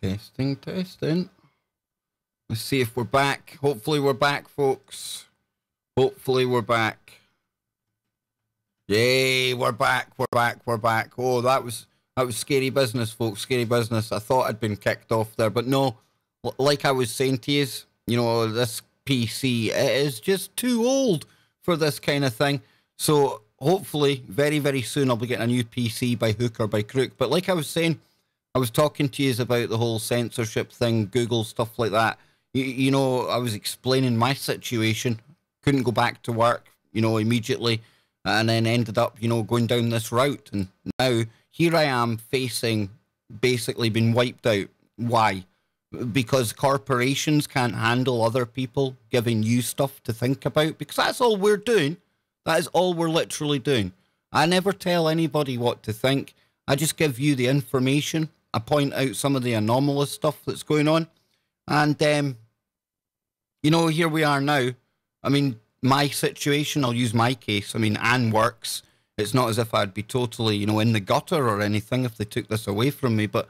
Testing, testing. Let's see if we're back. Hopefully we're back, folks. Hopefully we're back. Yay, we're back, we're back, we're back. Oh, that was scary business, folks, scary business. I thought I'd been kicked off there, but no. Like I was saying to you, you know, this PC, it is just too old for this kind of thing. So hopefully very, very soon I'll be getting a new PC by hook or by crook. But like I was saying, I was talking to you about the whole censorship thing, Google, stuff like that. You know, I was explaining my situation. Couldn't go back to work, you know, immediately. And then ended up, you know, going down this route. And now here I am facing basically being wiped out. Why? Because corporations can't handle other people giving you stuff to think about. Because that's all we're doing. That is all we're literally doing. I never tell anybody what to think. I just give you the information. I point out some of the anomalous stuff that's going on. And, you know, here we are now. I mean, my situation, I'll use my case. I mean, Anne works. It's not as if I'd be totally, you know, in the gutter or anything if they took this away from me. But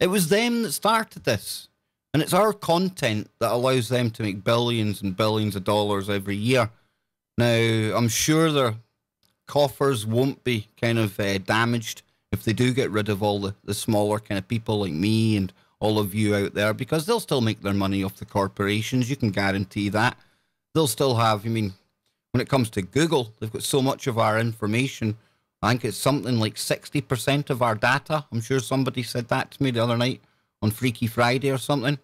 it was them that started this. And it's our content that allows them to make billions and billions of dollars every year. Now, I'm sure their coffers won't be kind of damaged if they do get rid of all the smaller kind of people like me and all of you out there, because they'll still make their money off the corporations. You can guarantee that. They'll still have, I mean, when it comes to Google, they've got so much of our information. I think it's something like 60% of our data. I'm sure somebody said that to me the other night on Freaky Friday or something.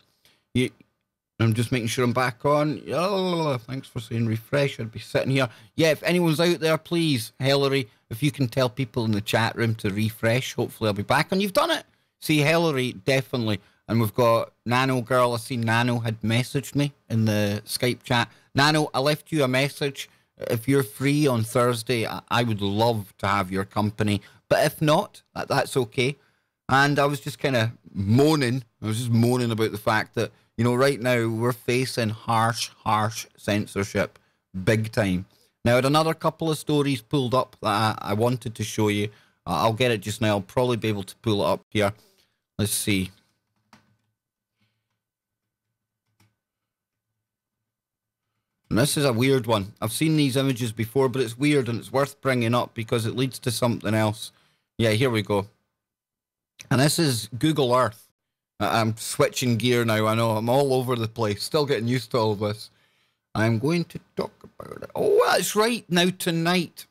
I'm just making sure I'm back on. Oh, thanks for saying refresh. I'd be sitting here. Yeah, if anyone's out there, please, Hillary, if you can tell people in the chat room to refresh, hopefully I'll be back. And you've done it. See, Hillary, definitely. And we've got Nano Girl. I see Nano had messaged me in the Skype chat. Nano, I left you a message. If you're free on Thursday, I would love to have your company. But if not, that's okay. And I was just kind of moaning. I was just moaning about the fact that, you know, right now we're facing harsh censorship. Big time. Now, I had another couple of stories pulled up that I wanted to show you. I'll get it just now. I'll probably be able to pull it up here. Let's see. And this is a weird one. I've seen these images before, but it's weird and it's worth bringing up because it leads to something else. Yeah, here we go. And this is Google Earth. I'm switching gear now. I know I'm all over the place. Still getting used to all of this. I'm going to talk about it. Oh, that's right. Now, tonight,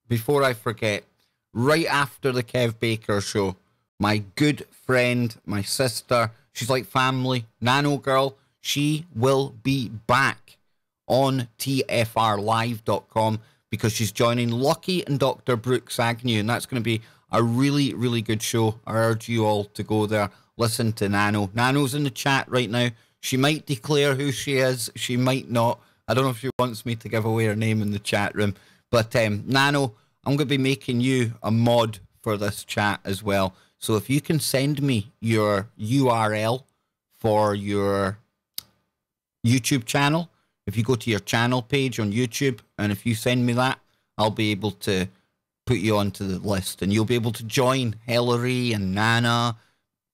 before I forget, right after the Kev Baker show, my good friend, my sister, she's like family, Nano Girl, she will be back on tfrlive.com because she's joining Lucky and Dr. Brooks Agnew, and that's going to be a really, really good show. I urge you all to go there, listen to Nano. Nano's in the chat right now. She might declare who she is. She might not. I don't know if she wants me to give away her name in the chat room. But Nano, I'm going to be making you a mod for this chat as well. So if you can send me your URL for your YouTube channel, if you go to your channel page on YouTube, and if you send me that, I'll be able to put you onto the list, and you'll be able to join Hillary and Nana,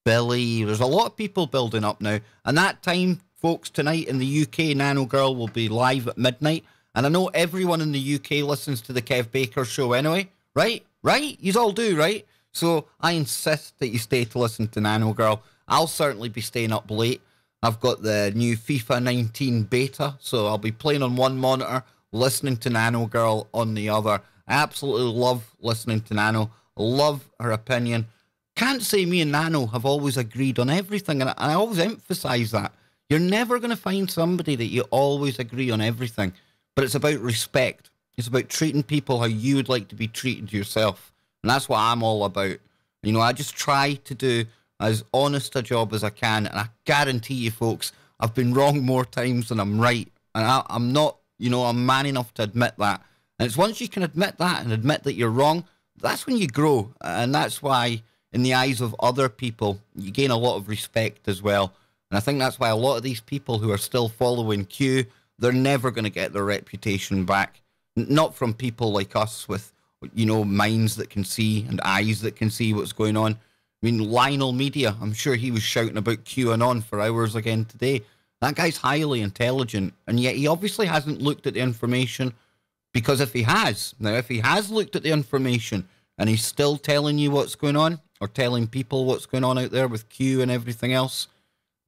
Billy. There's a lot of people building up now. And that time, folks, tonight in the UK, Nano Girl will be live at midnight. And I know everyone in the UK listens to the Kev Baker show anyway, right? Right? You all do, right? So I insist that you stay to listen to Nano Girl. I'll certainly be staying up late. I've got the new FIFA 19 beta, so I'll be playing on one monitor, listening to Nano Girl on the other. I absolutely love listening to Nano. Love her opinion. Can't say me and Nano have always agreed on everything, and I always emphasize that. You're never going to find somebody that you always agree on everything, but it's about respect. It's about treating people how you would like to be treated yourself, and that's what I'm all about. You know, I just try to do as honest a job as I can, and I guarantee you, folks, I've been wrong more times than I'm right, and I'm not, you know, I'm man enough to admit that. And it's once you can admit that and admit that you're wrong, that's when you grow. And that's why, in the eyes of other people, you gain a lot of respect as well. And I think that's why a lot of these people who are still following Q, they're never going to get their reputation back. Not from people like us with, you know, minds that can see and eyes that can see what's going on. I mean, Lionel Media, I'm sure he was shouting about QAnon for hours again today. That guy's highly intelligent, and yet he obviously hasn't looked at the information, because if he has looked at the information and he's still telling you what's going on, or telling people what's going on out there with Q and everything else,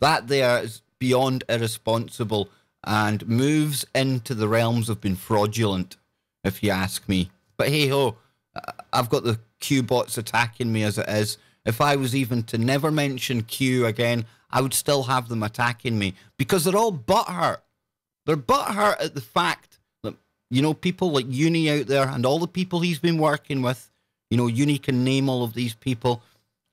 that there is beyond irresponsible and moves into the realms of being fraudulent, if you ask me. But hey ho, I've got the Q bots attacking me as it is. If I was even to never mention Q again, I would still have them attacking me, because they're all butthurt. They're butthurt at the fact that, you know, people like Uni out there and all the people he's been working with, you know, Uni can name all of these people.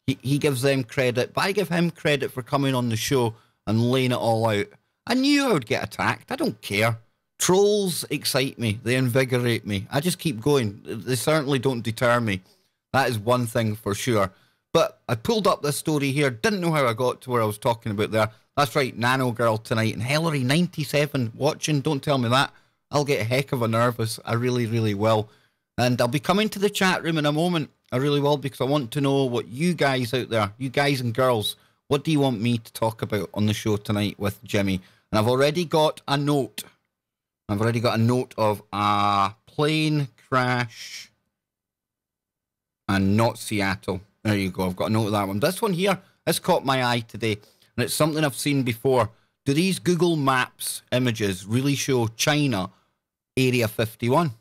He gives them credit, but I give him credit for coming on the show and laying it all out. I knew I would get attacked. I don't care. Trolls excite me. They invigorate me. I just keep going. They certainly don't deter me. That is one thing for sure. But I pulled up this story here. Didn't know how I got to where I was talking about there. That's right, Nano Girl tonight. And Hillary97 watching. Don't tell me that. I'll get a heck of a nervous. I really, really will. And I'll be coming to the chat room in a moment. I really will, because I want to know what you guys out there, you guys and girls, what do you want me to talk about on the show tonight with Jimmy? And I've already got a note. I've already got a note of a plane crash and not Seattle. There you go. I've got a note of that one. This one here has caught my eye today, and it's something I've seen before. Do these Google Maps images really show China, Area 51?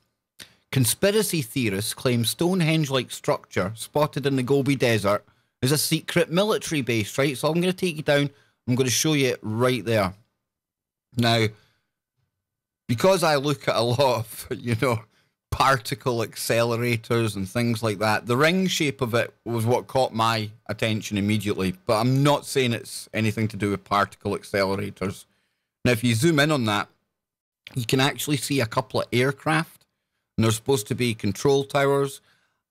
Conspiracy theorists claim Stonehenge-like structure spotted in the Gobi Desert is a secret military base, right? So I'm going to take you down. I'm going to show you it right there. Now, because I look at a lot of, you know, particle accelerators and things like that, the ring shape of it was what caught my attention immediately. But I'm not saying it's anything to do with particle accelerators. Now, if you zoom in on that, you can actually see a couple of aircraft. And they're supposed to be control towers.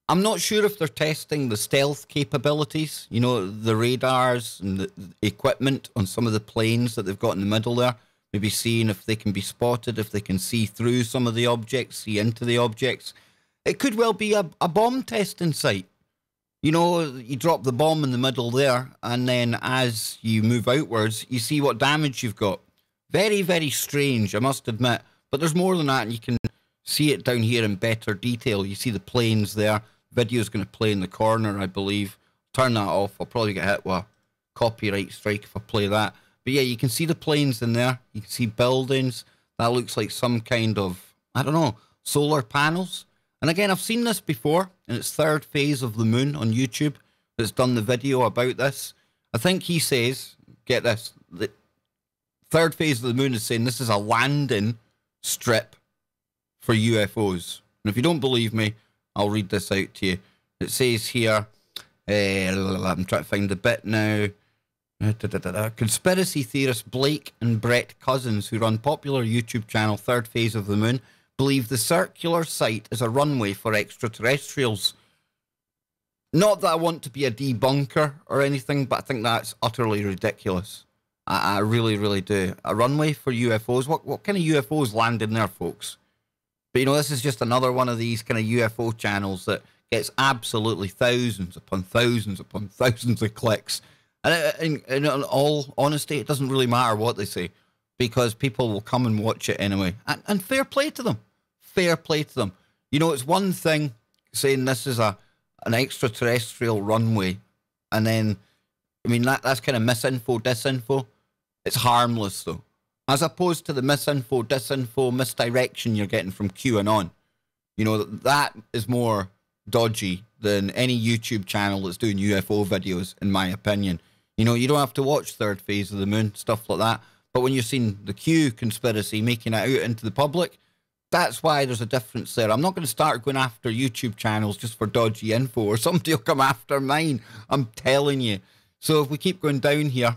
I'm not sure if they're testing the stealth capabilities, you know, the radars and the equipment on some of the planes that they've got in the middle there. Maybe seeing if they can be spotted, if they can see through some of the objects, see into the objects. It could well be a bomb testing site. You know, you drop the bomb in the middle there, and then as you move outwards, you see what damage you've got. Very, very strange, I must admit. But there's more than that, and you can see it down here in better detail. You see the planes there. Video's going to play in the corner, I believe. Turn that off. I'll probably get hit with a copyright strike if I play that. But yeah, you can see the planes in there. You can see buildings. That looks like some kind of, I don't know, solar panels. And again, I've seen this before, and it's Third Phase of the Moon on YouTube that's done the video about this. I think he says, get this, the Third Phase of the Moon is saying this is a landing strip for UFOs. And if you don't believe me, I'll read this out to you. It says here, I'm trying to find the bit now. Conspiracy theorists Blake and Brett Cousins, who run popular YouTube channel Third Phase of the Moon, believe the circular site is a runway for extraterrestrials. Not that I want to be a debunker or anything, but I think that's utterly ridiculous. I really, really do. A runway for UFOs? What kind of UFOs land in there, folks? But, you know, this is just another one of these kind of UFO channels that gets absolutely thousands upon thousands upon thousands of clicks. And in all honesty, it doesn't really matter what they say, because people will come and watch it anyway. And fair play to them. Fair play to them. You know, it's one thing saying this is an extraterrestrial runway, and then, I mean, that's kind of misinfo, disinfo. It's harmless, though. As opposed to the misinfo, disinfo, misdirection you're getting from QAnon. You know, that is more dodgy than any YouTube channel that's doing UFO videos, in my opinion. You know, you don't have to watch Third Phase of the Moon, stuff like that. But when you're seeing the Q conspiracy making it out into the public, that's why there's a difference there. I'm not going to start going after YouTube channels just for dodgy info, or somebody will come after mine. I'm telling you. So if we keep going down here,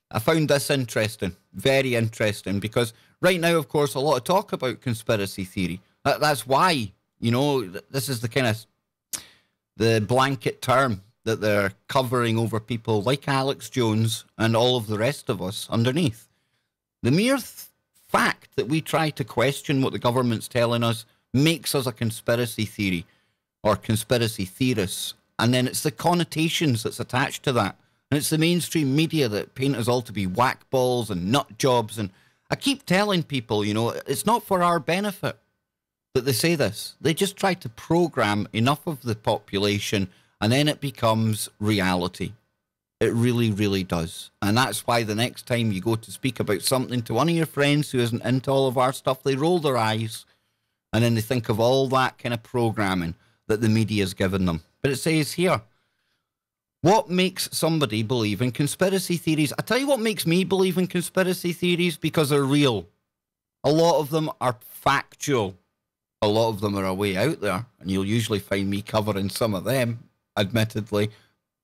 I found this interesting, very interesting, because right now, of course, a lot of talk about conspiracy theory. That's why, you know, this is the kind of the blanket term that they're covering over people like Alex Jones and all of the rest of us underneath. The mere fact that we try to question what the government's telling us makes us a conspiracy theory or conspiracy theorists. And then it's the connotations that's attached to that. And it's the mainstream media that paint us all to be whack-balls and nut jobs. And I keep telling people, you know, it's not for our benefit that they say this. They just try to program enough of the population and then it becomes reality. It really, really does. And that's why the next time you go to speak about something to one of your friends who isn't into all of our stuff, they roll their eyes and then they think of all that kind of programming that the media's given them. But it says here, what makes somebody believe in conspiracy theories? I tell you what makes me believe in conspiracy theories, because they're real. A lot of them are factual. A lot of them are way out there, and you'll usually find me covering some of them, admittedly.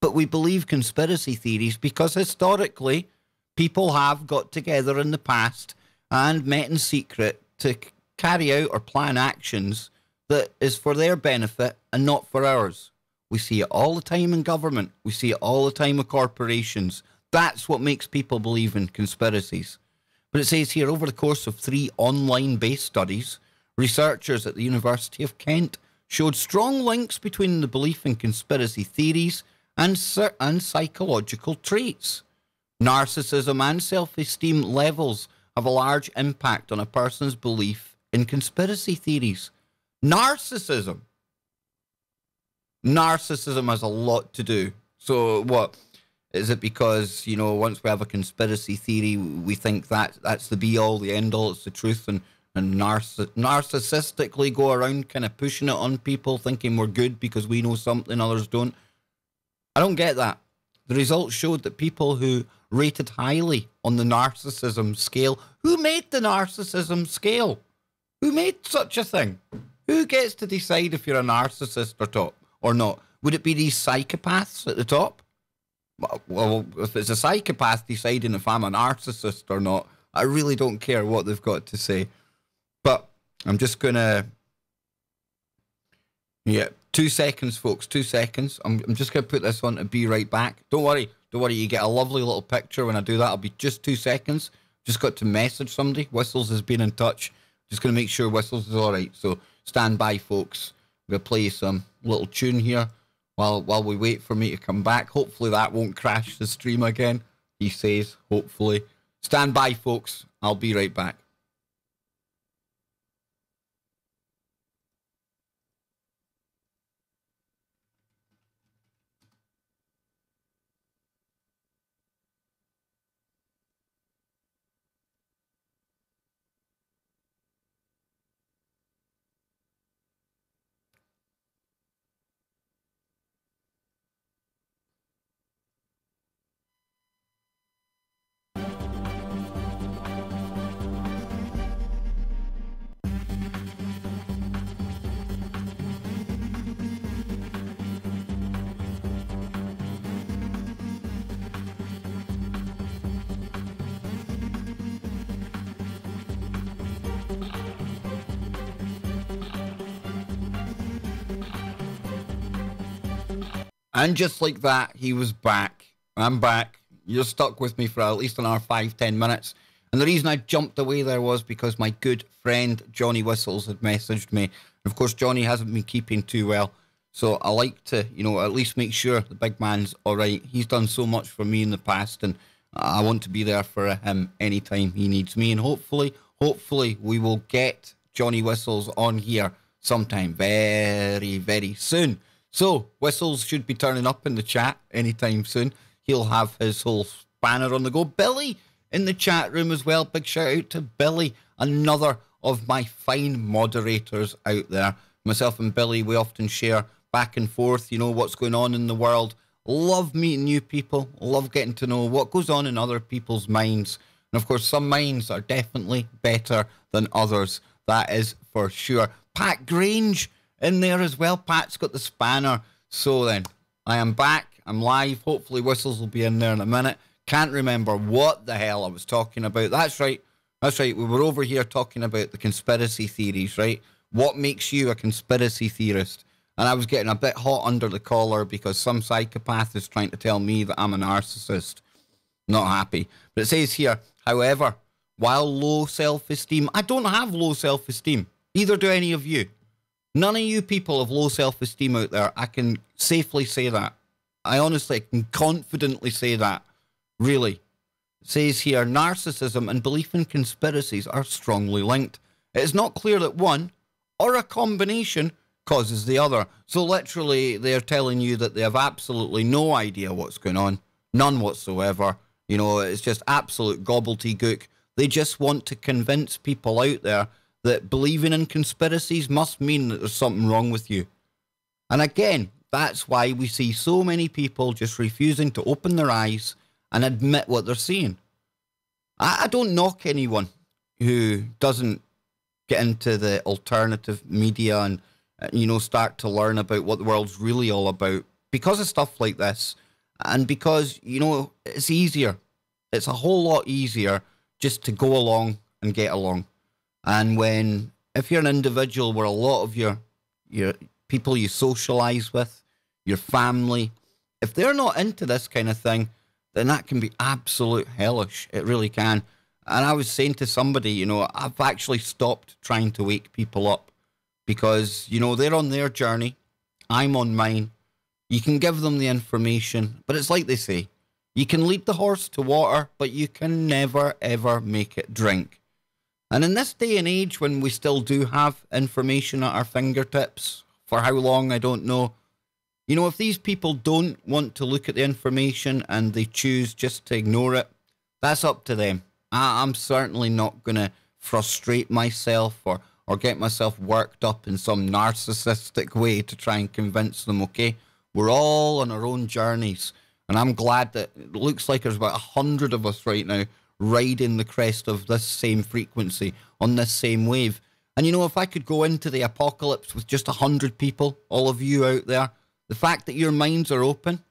But we believe conspiracy theories because historically, people have got together in the past and met in secret to carry out or plan actions that is for their benefit and not for ours. We see it all the time in government. We see it all the time with corporations. That's what makes people believe in conspiracies. But it says here, over the course of 3 online-based studies, researchers at the University of Kent showed strong links between the belief in conspiracy theories and psychological traits. Narcissism and self-esteem levels have a large impact on a person's belief in conspiracy theories. Narcissism has a lot to do. So what? Is it because, you know, once we have a conspiracy theory, we think that's the be-all, the end-all, it's the truth, and narcissistically go around kind of pushing it on people, thinking we're good because we know something others don't? I don't get that. The results showed that people who rated highly on the narcissism scale, who made the narcissism scale? Who made such a thing? Who gets to decide if you're a narcissist or not? Would it be these psychopaths at the top? Well, if it's a psychopath deciding if I'm a narcissist or not, I really don't care what they've got to say. But I'm just going to... Yeah, 2 seconds, folks, 2 seconds. I'm just going to put this on to be right back. Don't worry, you get a lovely little picture when I do that. I'll be just 2 seconds. Just got to message somebody. Whistles has been in touch. Just going to make sure Whistles is all right. So stand by, folks. I'm going to play some little tune here while we wait for me to come back. Hopefully that won't crash the stream again. He says, hopefully. Stand by, folks. I'll be right back. And just like that, he was back. I'm back. You're stuck with me for at least another 5-10 minutes. And the reason I jumped away there was because my good friend Johnny Whistles had messaged me. And of course, Johnny hasn't been keeping too well. So I like to, you know, at least make sure the big man's all right. He's done so much for me in the past, and I want to be there for him anytime he needs me. And hopefully we will get Johnny Whistles on here sometime very, very soon. So, Whistles should be turning up in the chat anytime soon. He'll have his whole banner on the go. Billy in the chat room as well. Big shout out to Billy, another of my fine moderators out there. Myself and Billy, we often share back and forth, you know, what's going on in the world. Love meeting new people. Love getting to know what goes on in other people's minds. And of course, some minds are definitely better than others. That is for sure. Pat Grange in there as well. Pat's got the spanner. So then, I am back. I'm live. Hopefully Whistles will be in there in a minute. Can't remember what the hell I was talking about. That's right. We were over here talking about the conspiracy theories, right? What makes you a conspiracy theorist? And I was getting a bit hot under the collar because some psychopath is trying to tell me that I'm a narcissist. Not happy. But it says here, however, while low self-esteem... I don't have low self-esteem. Neither do any of you. None of you people of low self-esteem out there, I can safely say that. I honestly can confidently say that. Really. It says here, narcissism and belief in conspiracies are strongly linked. It is not clear that one, or a combination, causes the other. So literally, they're telling you that they have absolutely no idea what's going on. None whatsoever. You know, it's just absolute gobbledygook. They just want to convince people out there that believing in conspiracies must mean that there's something wrong with you. And again, that's why we see so many people just refusing to open their eyes and admit what they're seeing. I don't knock anyone who doesn't get into the alternative media and, you know, start to learn about what the world's really all about because of stuff like this. And because, you know, it's easier. It's a whole lot easier just to go along and get along. And if you're an individual where a lot of your people you socialize with, your family, if they're not into this kind of thing, then that can be absolute hellish. It really can. And I was saying to somebody, you know, I've actually stopped trying to wake people up because, you know, they're on their journey. I'm on mine. You can give them the information, but it's like they say, you can lead the horse to water, but you can never, ever make it drink. And in this day and age, when we still do have information at our fingertips, for how long, I don't know, you know, if these people don't want to look at the information and they choose just to ignore it, that's up to them. I'm certainly not going to frustrate myself or get myself worked up in some narcissistic way to try and convince them, okay? We're all on our own journeys. And I'm glad that it looks like there's about 100 of us right now riding the crest of this same frequency, on this same wave. And you know, if I could go into the apocalypse with just 100 people, all of you out there, the fact that your minds are open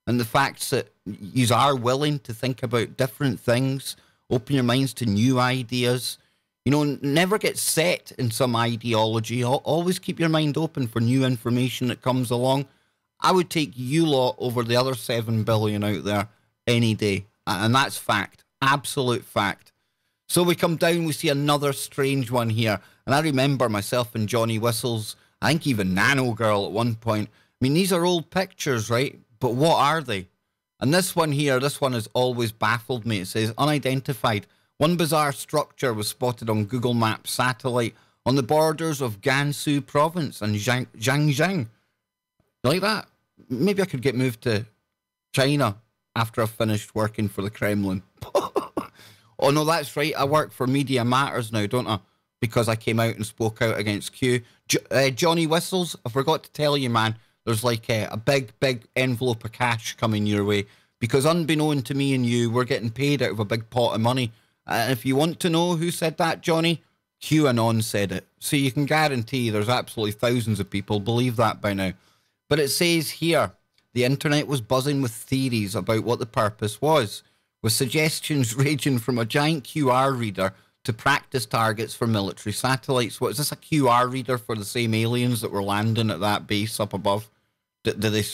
and the fact that you are willing to think about different things, open your minds to new ideas, you know, never get set in some ideology. Always keep your mind open for new information that comes along. I would take you lot over the other 7 billion out there any day. And that's fact. Absolute fact. So we come down, we see another strange one here. And I remember myself and Johnny Whistles, I think even Nano Girl at one point. I mean, these are old pictures, right? But what are they? And this one here, this one has always baffled me. It says, unidentified. One bizarre structure was spotted on Google Maps satellite on the borders of Gansu province and Zhangjiang. Like that? Maybe I could get moved to China after I've finished working for the Kremlin. Oh, no, that's right. I work for Media Matters now, don't I? Because I came out and spoke out against Q. Johnny Whistles, I forgot to tell you, man, there's like a big envelope of cash coming your way. Because unbeknown to me and you, we're getting paid out of a big pot of money. And if you want to know who said that, Johnny, QAnon said it. So you can guarantee there's absolutely thousands of people believe that by now. But it says here, the internet was buzzing with theories about what the purpose was, with suggestions ranging from a giant QR reader to practice targets for military satellites. What, is this a QR reader for the same aliens that were landing at that base up above? Do they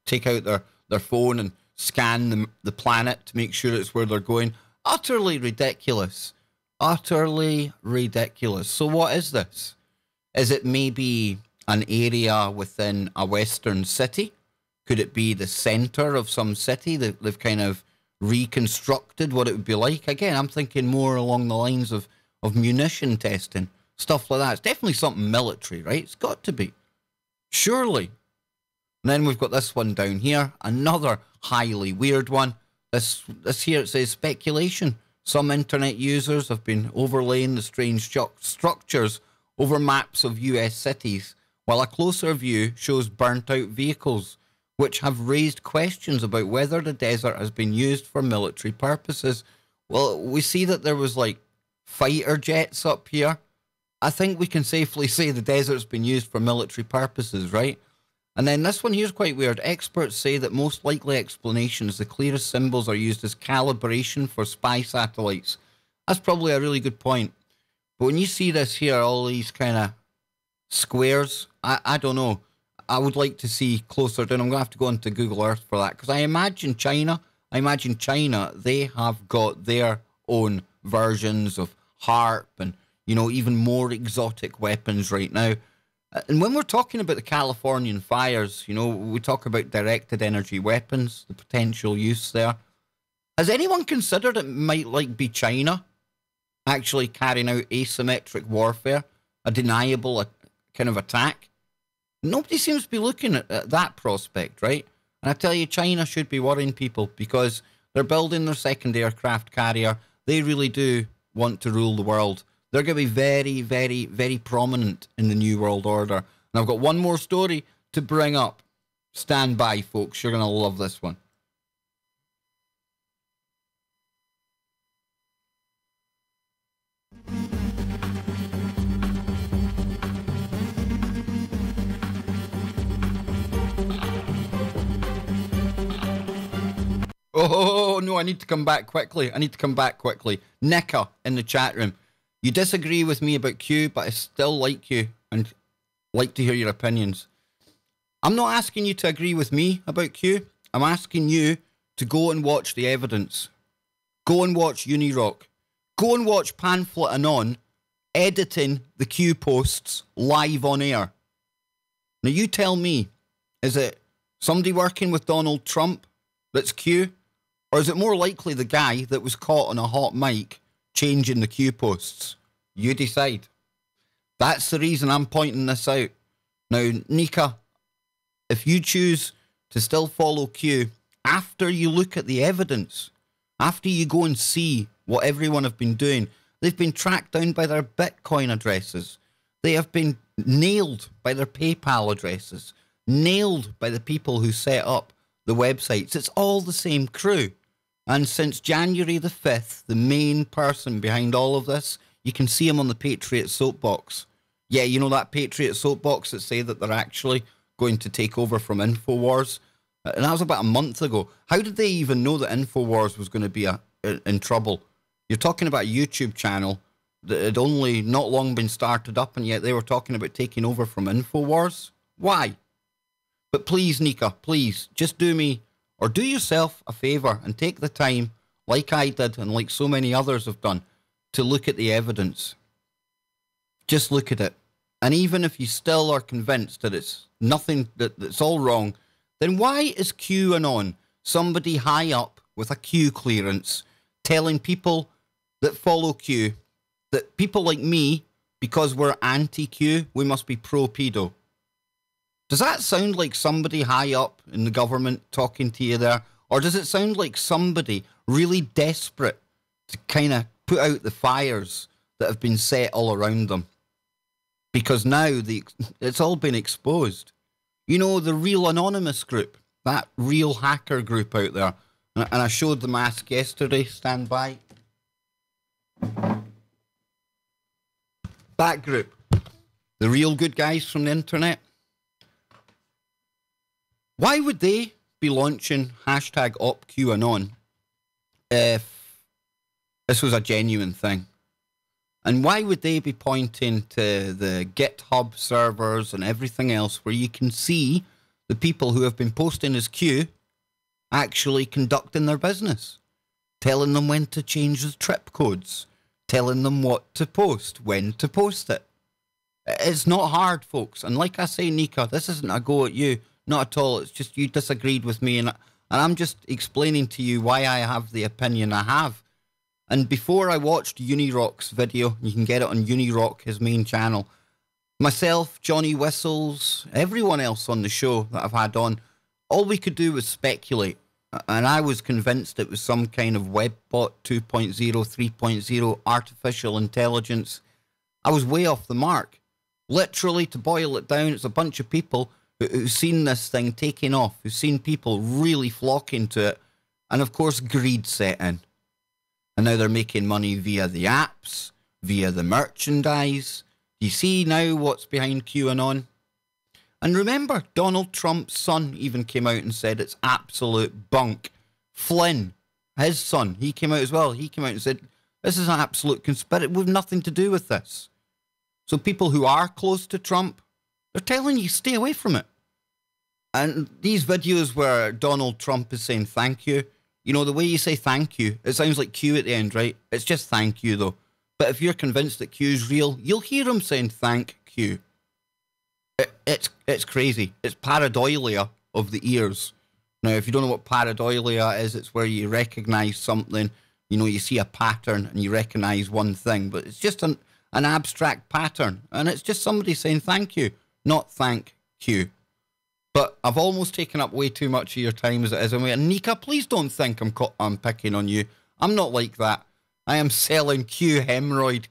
take out their phone and scan the planet to make sure it's where they're going? Utterly ridiculous. Utterly ridiculous. So what is this? Is it maybe an area within a Western city? Could it be the center of some city that they've kind of reconstructed what it would be like? Again, I'm thinking more along the lines of munition testing, stuff like that. It's definitely something military, right? It's got to be. Surely. And then we've got this one down here, another highly weird one. This here, it says speculation. Some internet users have been overlaying the strange structures over maps of US cities, while a closer view shows burnt-out vehicles, which have raised questions about whether the desert has been used for military purposes. Well, we see that there was, like, fighter jets up here. I think we can safely say the desert's been used for military purposes, right? And then this one here's quite weird. Experts say that most likely explanations, the clearest symbols are used as calibration for spy satellites. That's probably a really good point. But when you see this here, all these kind of squares, I don't know. I would like to see closer down. I'm going to have to go into Google Earth for that. Because I imagine China, they have got their own versions of HARP and, you know, even more exotic weapons right now. And when we're talking about the Californian fires, you know, we talk about directed energy weapons, the potential use there. Has anyone considered it might like be China actually carrying out asymmetric warfare, a deniable kind of attack? Nobody seems to be looking at that prospect, right? And I tell you, China should be worrying people because they're building their second aircraft carrier. They really do want to rule the world. They're going to be very, very, very prominent in the New World Order. And I've got one more story to bring up. Stand by, folks. You're going to love this one. Oh, no, I need to come back quickly. Nicker in the chat room. You disagree with me about Q, but I still like you and like to hear your opinions. I'm not asking you to agree with me about Q. I'm asking you to go and watch the evidence. Go and watch Unirock. Go and watch Pamphlet Anon editing the Q posts live on air. Now you tell me, is it somebody working with Donald Trump that's Q? Or is it more likely the guy that was caught on a hot mic changing the Q posts? You decide. That's the reason I'm pointing this out. Now, Nika, if you choose to still follow Q after you look at the evidence, after you go and see what everyone have been doing, they've been tracked down by their Bitcoin addresses. They have been nailed by their PayPal addresses, nailed by the people who set up the websites. It's all the same crew. And since January the 5th, the main person behind all of this, you can see him on the Patriot soapbox. Yeah, you know that Patriot soapbox that say that they're actually going to take over from InfoWars? And that was about a month ago. How did they even know that InfoWars was going to be in trouble? You're talking about a YouTube channel that had only not long been started up, and yet they were talking about taking over from InfoWars? Why? But please, Nika, please, just do me, or do yourself a favour and take the time, like I did and like so many others have done, to look at the evidence. Just look at it. And even if you still are convinced that it's nothing, that's all wrong, then why is QAnon, somebody high up with a Q clearance, telling people that follow Q that people like me, because we're anti-Q, we must be pro-pedo? Does that sound like somebody high up in the government talking to you there? Or does it sound like somebody really desperate to kind of put out the fires that have been set all around them? Because now it's all been exposed. You know, the Real Anonymous group, that real hacker group out there. And I showed the mask yesterday. Stand by. That group. The real good guys from the internet. Why would they be launching hashtag OpQAnon if this was a genuine thing? And why would they be pointing to the GitHub servers and everything else where you can see the people who have been posting as Q actually conducting their business? Telling them when to change the trip codes. Telling them what to post, when to post it. It's not hard, folks. And like I say, Nika, this isn't a go at you. Not at all. It's just you disagreed with me. And I'm just explaining to you why I have the opinion I have. And before I watched Unirock's video, you can get it on Unirock, his main channel, myself, Johnny Whistles, everyone else on the show that I've had on, all we could do was speculate. And I was convinced it was some kind of webbot 2.0, 3.0, artificial intelligence. I was way off the mark. Literally, to boil it down, it's a bunch of people who've seen this thing taking off, who've seen people really flocking to it. And of course, greed set in. And now they're making money via the apps, via the merchandise. You see now what's behind QAnon? And remember, Donald Trump's son even came out and said it's absolute bunk. Flynn, his son, he came out as well. He came out and said, this is an absolute conspiracy. We have nothing to do with this. So people who are close to Trump, they're telling you, stay away from it. And these videos where Donald Trump is saying thank you, you know, the way you say thank you, it sounds like Q at the end, right? It's just thank you, though. But if you're convinced that Q's real, you'll hear him saying thank Q. It's crazy. It's pareidolia of the ears. Now, if you don't know what pareidolia is, it's where you recognize something. You know, you see a pattern and you recognize one thing, but it's just an abstract pattern, and it's just somebody saying thank you, not thank you. But I've almost taken up way too much of your time as it is. And Nika, please don't think I'm picking on you. I'm not like that. I am selling Q hemorrhoid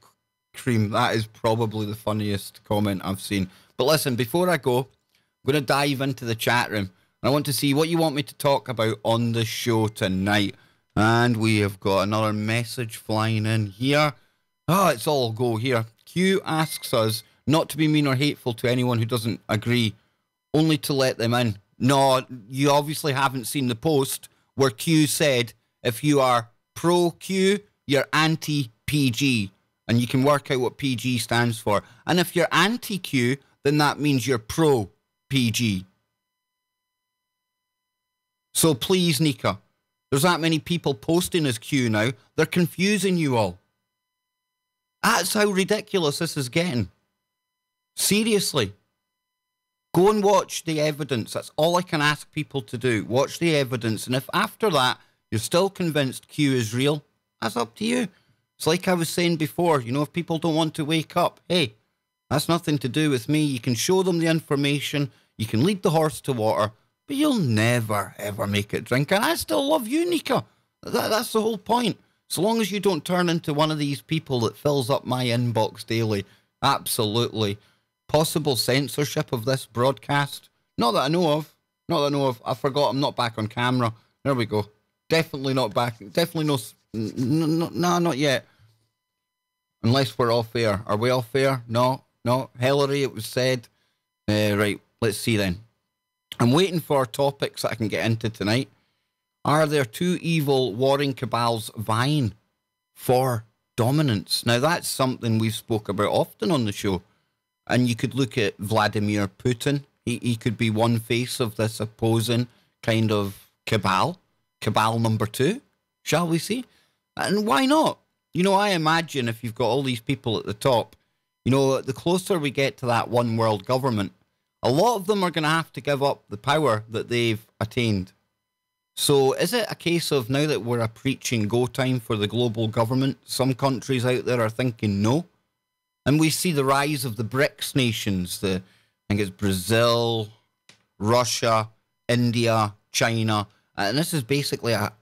cream. That is probably the funniest comment I've seen. But listen, before I go, I'm going to dive into the chat room. And I want to see what you want me to talk about on the show tonight. And we have got another message flying in here. Oh, it's all go here. Q asks us not to be mean or hateful to anyone who doesn't agree, only to let them in. No, you obviously haven't seen the post where Q said if you are pro Q, you're anti-PG. And you can work out what PG stands for. And if you're anti-Q, then that means you're pro-PG. So please, Nika, there's that many people posting as Q now. They're confusing you all. That's how ridiculous this is getting. Seriously. Go and watch the evidence. That's all I can ask people to do. Watch the evidence. And if after that you're still convinced Q is real, that's up to you. It's like I was saying before, you know, if people don't want to wake up, hey, that's nothing to do with me. You can show them the information. You can lead the horse to water, but you'll never, ever make it drink. And I still love you, Nika. That's the whole point. So long as you don't turn into one of these people that fills up my inbox daily. Absolutely. Possible censorship of this broadcast. Not that I know of. Not that I know of. I forgot I'm not back on camera. There we go. Definitely not back. Definitely no. No, not yet. Unless we're off air. Are we off air? No. Hillary, it was said. Right, let's see then. I'm waiting for topics that I can get into tonight. Are there two evil warring cabals vying for dominance? Now, that's something we've spoke about often on the show. And you could look at Vladimir Putin. He could be one face of this opposing kind of cabal. Cabal number two, shall we see? And why not? You know, I imagine if you've got all these people at the top, you know, the closer we get to that one world government, a lot of them are going to have to give up the power that they've attained. So is it a case of now that we're a preaching go time for the global government, some countries out there are thinking no? And we see the rise of the BRICS nations, I think it's Brazil, Russia, India, China. And this is basically a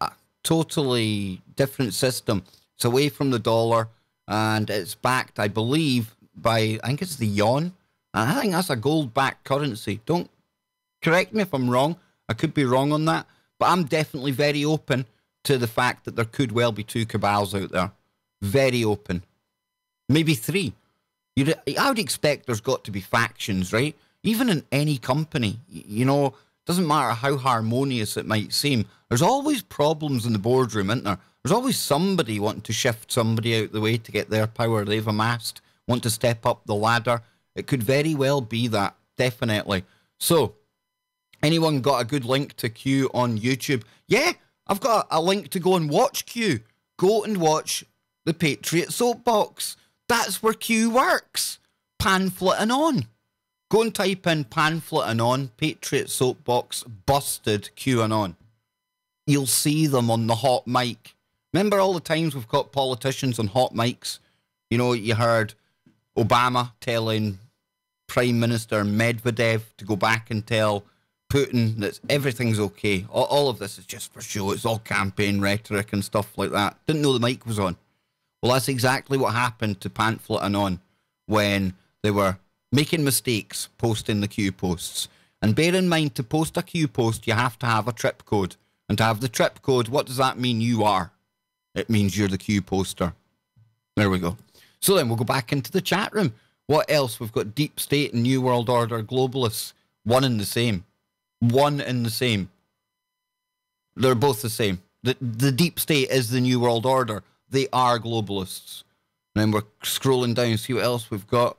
totally different system. It's away from the dollar, and it's backed, I believe, by, I think it's the yuan. And I think that's a gold-backed currency. Don't correct me if I'm wrong. I could be wrong on that. But I'm definitely very open to the fact that there could well be two cabals out there. Very open. Maybe three. I would expect there's got to be factions, right? Even in any company, you know, doesn't matter how harmonious it might seem. There's always problems in the boardroom, isn't there? There's always somebody wanting to shift somebody out the way to get their power they've amassed, want to step up the ladder. It could very well be that, definitely. So, anyone got a good link to Q on YouTube? Yeah, I've got a link to go and watch Q. Go and watch the Patriot Soapbox. That's where Q works. Pamphleting on. Go and type in pamphleting on, Patriot Soapbox, busted QAnon. You'll see them on the hot mic. Remember all the times we've got politicians on hot mics? You know, you heard Obama telling Prime Minister Medvedev to go back and tell Putin that everything's okay. All of this is just for show. It's all campaign rhetoric and stuff like that. Didn't know the mic was on. Well, that's exactly what happened to pamphleting on when they were making mistakes posting the Q posts. And bear in mind, to post a Q post, you have to have a trip code. And to have the trip code, what does that mean you are? It means you're the Q poster. There we go. So then we'll go back into the chat room. What else? We've got Deep State and New World Order globalists. One and the same. One and the same. They're both the same. The Deep State is the New World Order. They are globalists. And then we're scrolling down, see what else we've got.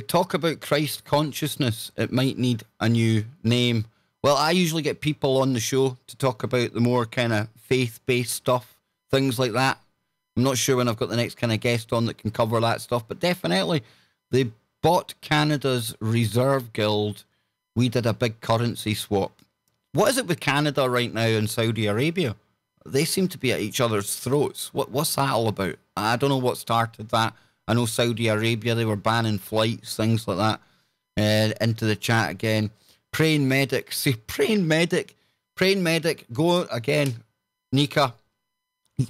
Talk about Christ consciousness. It might need a new name. Well, I usually get people on the show to talk about the more kind of faith-based stuff, things like that. I'm not sure when I've got the next kind of guest on that can cover that stuff, but definitely the Bought Canada's Reserve Guild. We did a big currency swap. What is it with Canada right now and Saudi Arabia? They seem to be at each other's throats. What's that all about? I don't know what started that. I know Saudi Arabia, they were banning flights, things like that. Into the chat again. Praying medic. See, praying medic. Praying medic. Go again. Nika,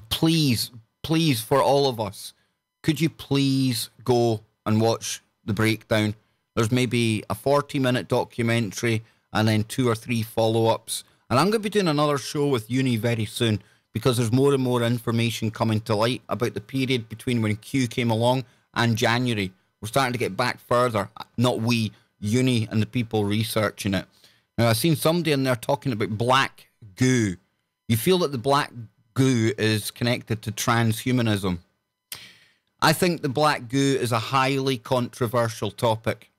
please, please, for all of us, could you please go and watch the breakdown? There's maybe a 40-minute documentary and then 2 or 3 follow-ups. And I'm going to be doing another show with Uni very soon because there's more and more information coming to light about the period between when Q came along and January. We're starting to get back further. Not we, Uni and the people researching it. Now, I've seen somebody in there talking about black goo. You feel that the black goo is connected to transhumanism. I think the black goo is a highly controversial topic.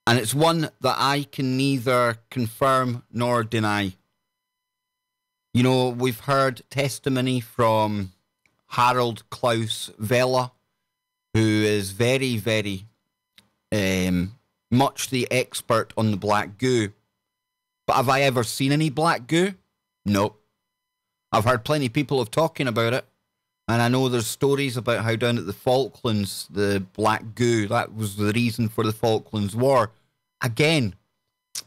And it's one that I can neither confirm nor deny. You know, we've heard testimony from Harold Klaus Vela, who is very, very much the expert on the black goo. But have I ever seen any black goo? No. I've heard plenty of people have talking about it. And I know there's stories about how down at the Falklands, the black goo, that was the reason for the Falklands War. Again,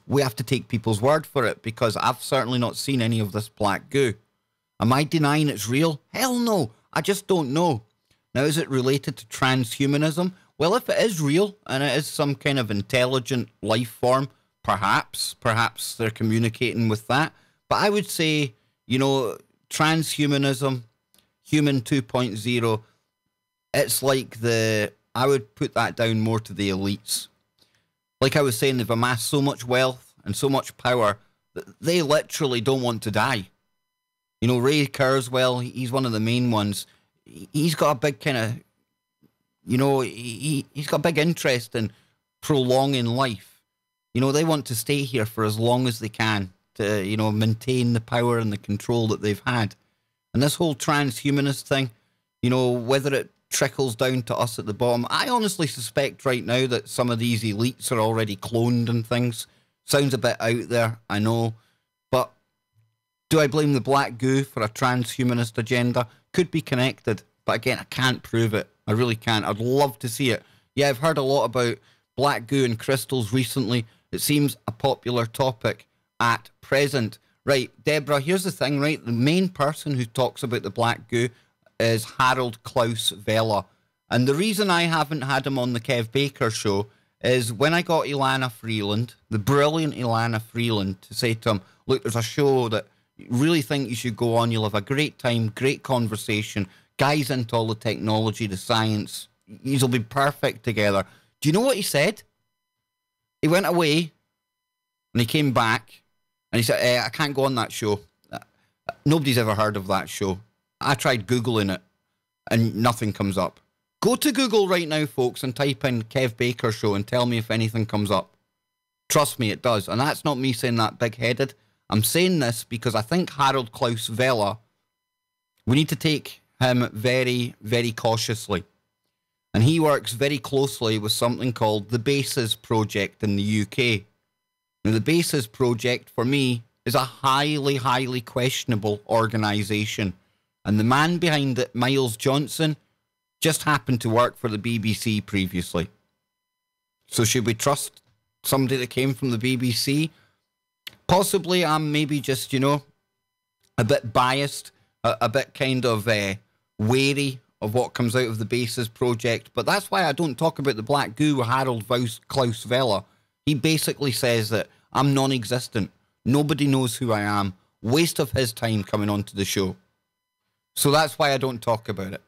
we have to take people's word for it because I've certainly not seen any of this black goo. Am I denying it's real? Hell no. I just don't know. Now, is it related to transhumanism? Well, if it is real and it is some kind of intelligent life form, perhaps they're communicating with that. But I would say, you know, transhumanism, human 2.0, it's like I would put that down more to the elites. Like I was saying, they've amassed so much wealth and so much power that they literally don't want to die. You know, Ray Kurzweil, he's one of the main ones. He's got a big kind of, you know, he's got a big interest in prolonging life. You know, they want to stay here for as long as they can to, you know, maintain the power and the control that they've had. And this whole transhumanist thing, you know, whether it trickles down to us at the bottom. I honestly suspect right now that some of these elites are already cloned and things. Sounds a bit out there, I know. But do I blame the black goo for a transhumanist agenda? Could be connected. But again, I can't prove it. I really can't. I'd love to see it. Yeah, I've heard a lot about black goo and crystals recently. It seems a popular topic at present. Right, Deborah, here's the thing, right? The main person who talks about the black goo is Harold Klaus Vela. And the reason I haven't had him on the Kev Baker show is when I got Ilana Freeland, the brilliant Ilana Freeland, to say to him, look, there's a show that you really think you should go on. You'll have a great time, great conversation. Guys into all the technology, the science. You'll be perfect together. Do you know what he said? He went away and he came back and he said, I can't go on that show. Nobody's ever heard of that show. I tried Googling it and nothing comes up. Go to Google right now, folks, and type in Kev Baker show and tell me if anything comes up. Trust me, it does. And that's not me saying that big-headed. I'm saying this because I think Harold Klaus Vela, we need to take him very, very cautiously. And he works very closely with something called the Bases Project in the UK. Now, the Bases Project, for me, is a highly, highly questionable organisation. And the man behind it, Miles Johnson, just happened to work for the BBC previously. So should we trust somebody that came from the BBC? Possibly. I'm maybe just, you know, a bit biased, a bit kind of wary of what comes out of the Bases Project. But that's why I don't talk about the black goo with Harold Klaus Vela. He basically says that I'm non-existent. Nobody knows who I am. Waste of his time coming onto the show. So that's why I don't talk about it.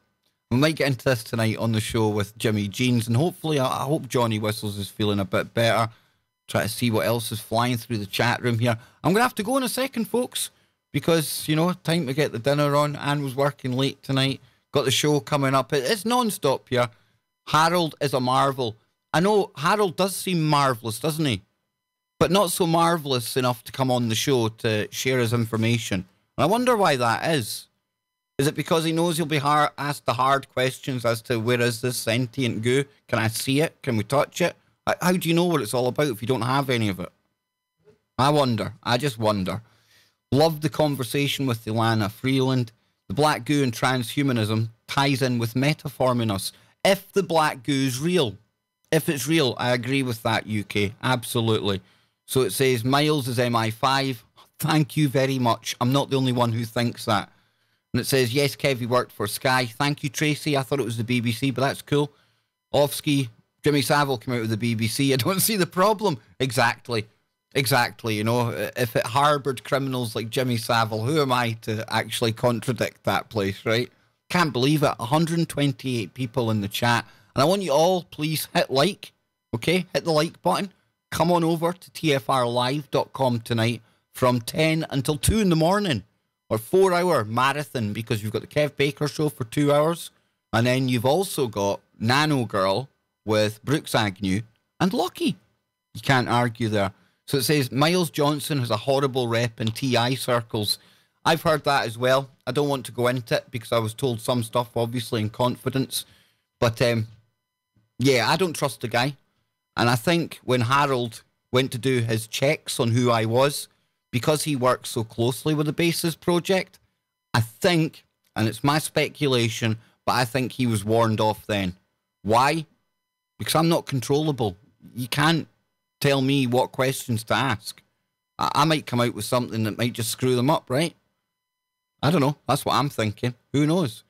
We might get into this tonight on the show with Jimmy Jeans, and hopefully, I hope Johnny Whistles is feeling a bit better. Try to see what else is flying through the chat room here. I'm going to have to go in a second, folks, because, you know, time to get the dinner on. Anne was working late tonight. Got the show coming up. It's non-stop here. Harold is a marvel. I know Harold does seem marvellous, doesn't he? But not so marvellous enough to come on the show to share his information. And I wonder why that is. Is it because he knows he'll be asked the hard questions as to where is this sentient goo? Can I see it? Can we touch it? How do you know what it's all about if you don't have any of it? I wonder. I just wonder. Loved the conversation with Ilana Freeland. The black goo and transhumanism ties in with metaforming us. If the black goo's real. If it's real, I agree with that, UK. Absolutely. So it says, Miles is MI5. Thank you very much. I'm not the only one who thinks that. And it says, yes, Kev, he worked for Sky. Thank you, Tracy. I thought it was the BBC, but that's cool. Offski, Jimmy Savile came out with the BBC. I don't see the problem. Exactly. Exactly. You know, if it harboured criminals like Jimmy Savile, who am I to actually contradict that place, right? Can't believe it. 128 people in the chat. And I want you all, please, hit like, okay? Hit the like button. Come on over to tfrlive.com tonight from 10 until 2 in the morning. Or 4-hour marathon, because you've got the Kev Baker show for 2 hours. And then you've also got Nano Girl with Brooks Agnew and Lucky. You can't argue there. So it says, Miles Johnson has a horrible rep in TI circles. I've heard that as well. I don't want to go into it because I was told some stuff, obviously, in confidence. But, yeah, I don't trust the guy. And I think when Harold went to do his checks on who I was, because he works so closely with the Bases Project, I think, and it's my speculation, but I think he was warned off then. Why? Because I'm not controllable. You can't tell me what questions to ask. I might come out with something that might just screw them up, right? I don't know. That's what I'm thinking. Who knows?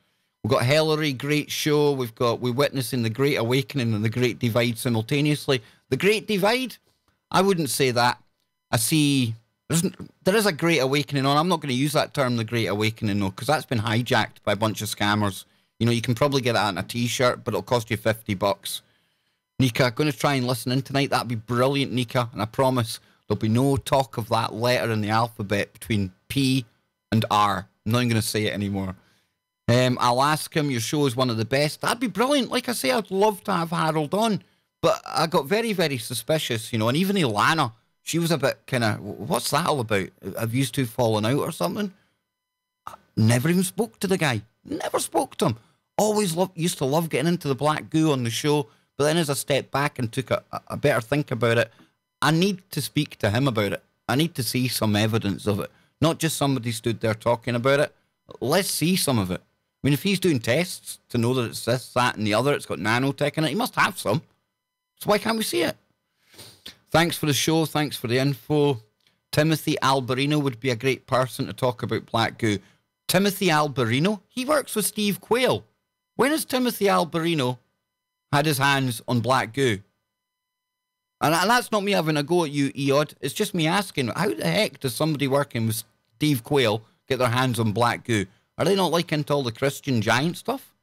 We've got Hillary, great show. We're witnessing the Great Awakening and the Great Divide simultaneously. The Great Divide? I wouldn't say that. I see... There is a Great Awakening on. I'm not going to use that term, the Great Awakening, though, because that's been hijacked by a bunch of scammers. You know, you can probably get that in a T-shirt, but it'll cost you $50. Nika, going to try and listen in tonight. That'd be brilliant, Nika. And I promise there'll be no talk of that letter in the alphabet between P and R. I'm not even going to say it anymore. I'll ask him, your show is one of the best. That'd be brilliant. Like I say, I'd love to have Harold on. But I got very, very suspicious, you know, and even Ilana, she was a bit kind of, what's that all about? Have you two fallen out or something? Never even spoke to the guy. Never spoke to him. Always used to love getting into the black goo on the show. But then as I stepped back and took a better think about it, I need to speak to him about it. I need to see some evidence of it. Not just somebody stood there talking about it. Let's see some of it. I mean, if he's doing tests to know that it's this, that, and the other, it's got nanotech in it, he must have some. So why can't we see it? Thanks for the show. Thanks for the info. Timothy Alberino would be a great person to talk about black goo. Timothy Alberino? He works with Steve Quayle. When has Timothy Alberino had his hands on black goo? And that's not me having a go at you, Eod. It's just me asking, how the heck does somebody working with Steve Quayle get their hands on black goo? Are they not like into all the Christian Giant stuff?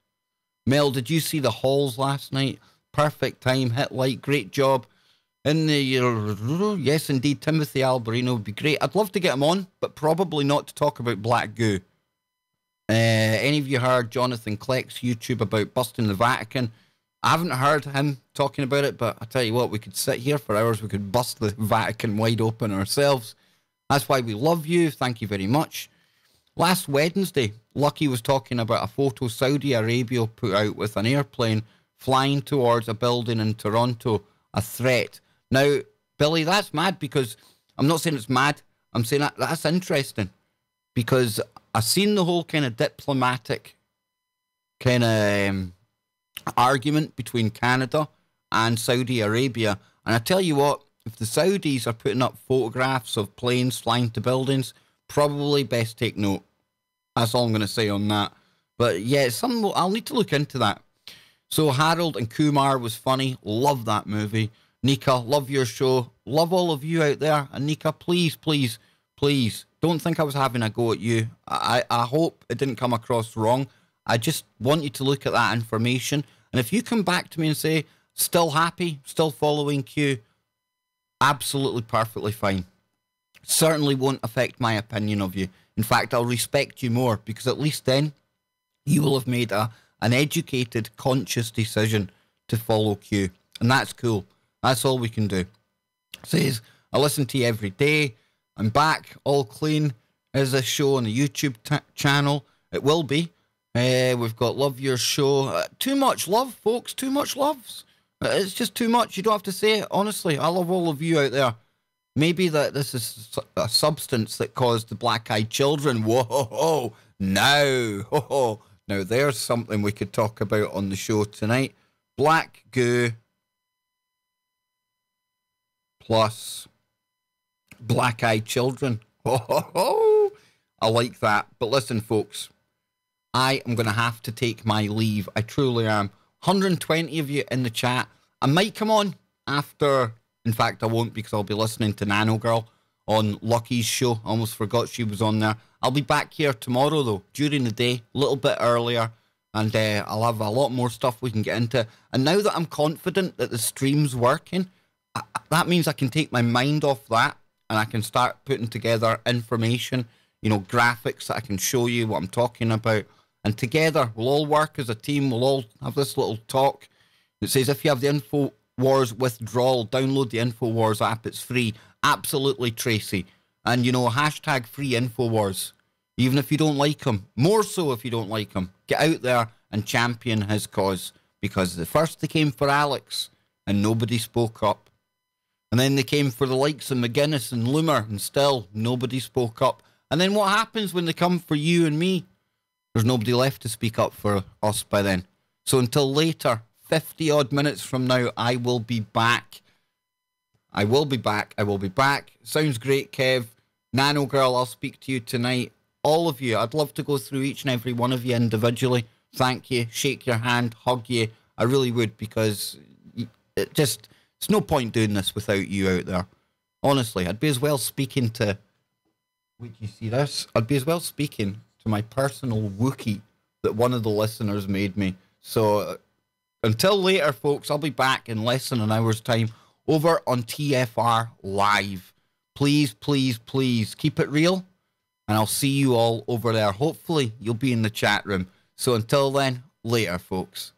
Mel, did you see the halls last night? Perfect time, hit like, great job. In the yes, indeed, Timothy Alberino would be great. I'd love to get him on, but probably not to talk about black goo. Any of you heard Jonathan Kleck's YouTube about busting the Vatican? I haven't heard him talking about it, but I tell you what, we could sit here for hours. We could bust the Vatican wide open ourselves. That's why we love you. Thank you very much. Last Wednesday, Lucky was talking about a photo Saudi Arabia put out with an airplane flying towards a building in Toronto, a threat. Now, Billy, that's mad because I'm not saying it's mad. I'm saying that's interesting because I've seen the whole kind of diplomatic kind of argument between Canada and Saudi Arabia. And I tell you what, if the Saudis are putting up photographs of planes flying to buildings, probably best take note. That's all I'm going to say on that. But yeah, it's something I'll need to look into that. So Harold and Kumar was funny. Love that movie. Nika, love your show. Love all of you out there. And Nika, please, please, please, don't think I was having a go at you. I hope it didn't come across wrong. I just want you to look at that information. And if you come back to me and say, still happy, still following Q, absolutely perfectly fine. Certainly won't affect my opinion of you. In fact, I'll respect you more because at least then you will have made an educated, conscious decision to follow Q. And that's cool. That's all we can do. Says, I listen to you every day. I'm back, all clean. There's a show on the YouTube channel. It will be. We've got Love Your Show. Too much love, folks. Too much loves. It's just too much. You don't have to say it. Honestly, I love all of you out there. Maybe that this is a substance that caused the black-eyed children. Whoa, no. Now, there's something we could talk about on the show tonight. Black goo plus black-eyed children. I like that. But listen, folks, I am going to have to take my leave. I truly am. 120 of you in the chat. I might come on after. In fact, I won't, because I'll be listening to Nano Girl on Lucky's show. I almost forgot she was on there. I'll be back here tomorrow, though, during the day, a little bit earlier. And I'll have a lot more stuff we can get into. And now that I'm confident that the stream's working, that means I can take my mind off that. And I can start putting together information, you know, graphics that I can show you what I'm talking about. And together, we'll all work as a team. We'll all have this little talk. It says, if you have the InfoWars withdrawal, download the InfoWars app. It's free. Absolutely, Tracy. And, you know, hashtag free InfoWars. Even if you don't like him. More so if you don't like him. Get out there and champion his cause. Because the first they came for Alex, and nobody spoke up. And then they came for the likes of McGuinness and Loomer, and still nobody spoke up. And then what happens when they come for you and me? There's nobody left to speak up for us by then. So until later, 50 odd minutes from now, I will be back. I will be back. Sounds great, Kev. Nano Girl, I'll speak to you tonight. All of you, I'd love to go through each and every one of you individually. Thank you, shake your hand, hug you. I really would, because it's no point doing this without you out there. Honestly, I'd be as well speaking to... Would you see this? I'd be as well speaking to my personal Wookiee that one of the listeners made me. So until later, folks, I'll be back in less than an hour's time over on TFR Live. Please, please, please keep it real, and I'll see you all over there. Hopefully, you'll be in the chat room. So until then, later, folks.